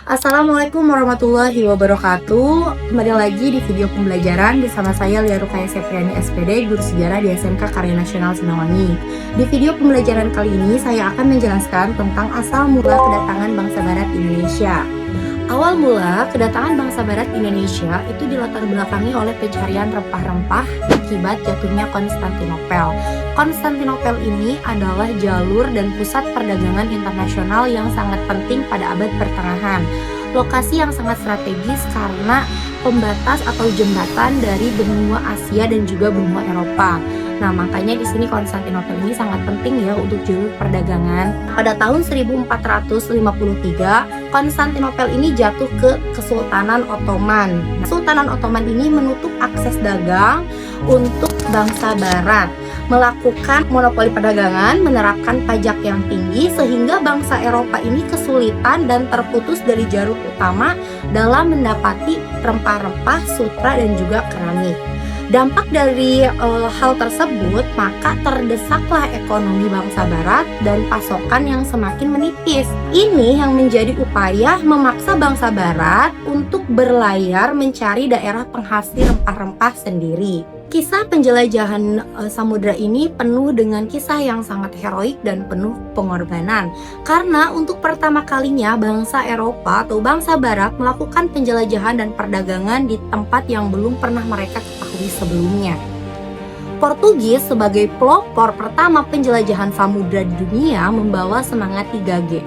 Assalamualaikum warahmatullahi wabarakatuh. Kembali lagi di video pembelajaran bersama saya Lia Rukaya Septriani SPD, Guru Sejarah di SMK Karya Nasional Sinawangi. Di video pembelajaran kali ini saya akan menjelaskan tentang asal mula kedatangan bangsa Barat di Indonesia. Awal mula kedatangan bangsa Barat di Indonesia itu dilatar belakangi oleh pencarian rempah-rempah akibat jatuhnya Konstantinopel. Konstantinopel ini adalah jalur dan pusat perdagangan internasional yang sangat penting pada abad pertengahan. Lokasi yang sangat strategis karena pembatas atau jembatan dari benua Asia dan juga benua Eropa. Nah, makanya di sini Konstantinopel ini sangat penting ya untuk jalur perdagangan. Pada tahun 1453, Konstantinopel ini jatuh ke Kesultanan Ottoman. Kesultanan Ottoman ini menutup akses dagang untuk bangsa Barat, melakukan monopoli perdagangan, menerapkan pajak yang tinggi sehingga bangsa Eropa ini kesulitan dan terputus dari jalur utama dalam mendapati rempah-rempah, sutra dan juga keramik. Dampak dari hal tersebut, maka terdesaklah ekonomi bangsa Barat dan pasokan yang semakin menipis. Ini yang menjadi upaya memaksa bangsa Barat untuk berlayar mencari daerah penghasil rempah-rempah sendiri. Kisah penjelajahan samudra ini penuh dengan kisah yang sangat heroik dan penuh pengorbanan. Karena untuk pertama kalinya bangsa Eropa atau bangsa Barat melakukan penjelajahan dan perdagangan di tempat yang belum pernah mereka ketahui sebelumnya. Portugis sebagai pelopor pertama penjelajahan samudra di dunia membawa semangat 3G.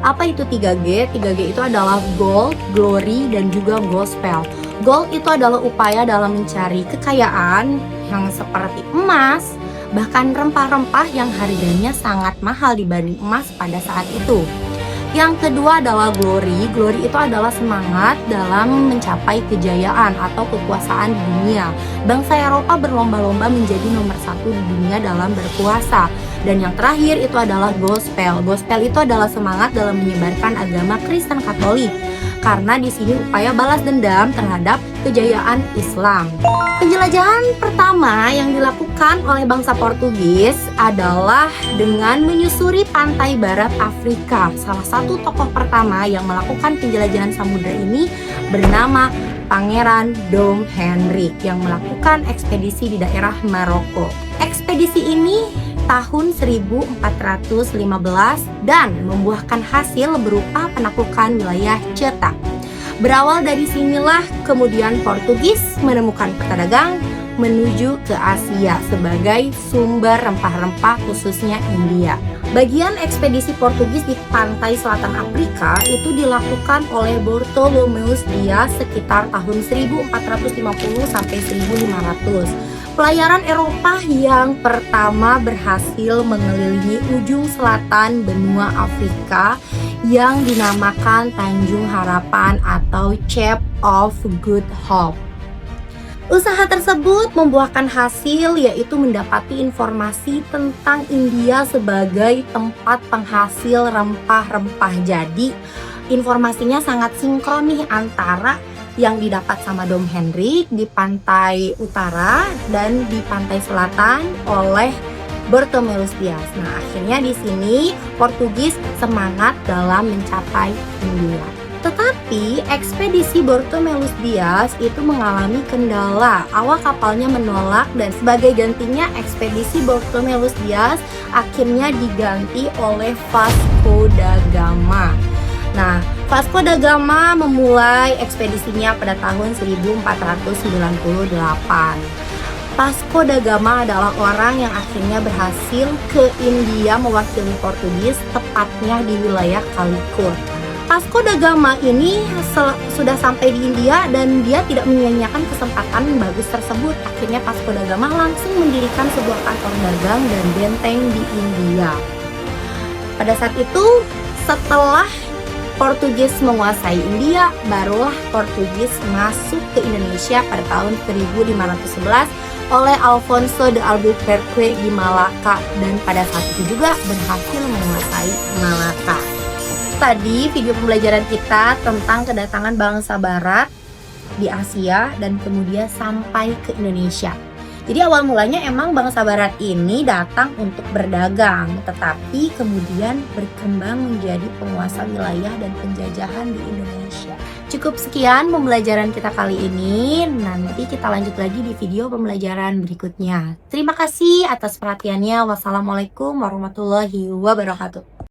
Apa itu 3G? 3G itu adalah gold, glory, dan juga gospel. Gold itu adalah upaya dalam mencari kekayaan yang seperti emas, bahkan rempah-rempah yang harganya sangat mahal dibanding emas pada saat itu. Yang kedua adalah glory. Glory itu adalah semangat dalam mencapai kejayaan atau kekuasaan di dunia. Bangsa Eropa berlomba-lomba menjadi nomor satu di dunia dalam berkuasa. Dan yang terakhir itu adalah gospel. Gospel itu adalah semangat dalam menyebarkan agama Kristen Katolik. Karena di sini upaya balas dendam terhadap kejayaan Islam. Penjelajahan pertama yang dilakukan oleh bangsa Portugis adalah dengan menyusuri pantai barat Afrika. Salah satu tokoh pertama yang melakukan penjelajahan samudra ini bernama Pangeran Dom Hendrik yang melakukan ekspedisi di daerah Maroko. Ekspedisi ini tahun 1415 dan membuahkan hasil berupa penaklukan wilayah Ceuta. Berawal dari sinilah kemudian Portugis menemukan peta dagang menuju ke Asia sebagai sumber rempah-rempah khususnya India. Bagian ekspedisi Portugis di pantai selatan Afrika itu dilakukan oleh Bartolomeus Dias sekitar tahun 1450 sampai 1500. Pelayaran Eropa yang pertama berhasil mengelilingi ujung selatan benua Afrika yang dinamakan Tanjung Harapan atau Cape of Good Hope. Usaha tersebut membuahkan hasil, yaitu mendapati informasi tentang India sebagai tempat penghasil rempah-rempah. Jadi informasinya sangat sinkron nih antara yang didapat sama Dom Hendrik di pantai utara dan di pantai selatan oleh Bartolomeus Dias. Nah, akhirnya di sini Portugis semangat dalam mencapai India. Tetapi ekspedisi Bartolomeus Dias itu mengalami kendala. Awak kapalnya menolak dan sebagai gantinya ekspedisi Bartolomeus Dias akhirnya diganti oleh Vasco da Gama. Nah, Vasco da Gama memulai ekspedisinya pada tahun 1498. Vasco da Gama adalah orang yang akhirnya berhasil ke India mewakili Portugis, tepatnya di wilayah Calicut. Vasco da Gama ini sudah sampai di India dan dia tidak menyia-nyiakan kesempatan bagus tersebut. Akhirnya Vasco da Gama langsung mendirikan sebuah kantor dagang dan benteng di India. Pada saat itu, setelah Portugis menguasai India, barulah Portugis masuk ke Indonesia pada tahun 1511 oleh Alfonso de Albuquerque di Malaka, dan pada saat itu juga berhasil menguasai Malaka. Tadi video pembelajaran kita tentang kedatangan bangsa Barat di Asia dan kemudian sampai ke Indonesia. Jadi awal mulanya emang bangsa barat ini datang untuk berdagang, tetapi kemudian berkembang menjadi penguasa wilayah dan penjajahan di Indonesia. Cukup sekian pembelajaran kita kali ini, nanti kita lanjut lagi di video pembelajaran berikutnya. Terima kasih atas perhatiannya. Wassalamualaikum warahmatullahi wabarakatuh.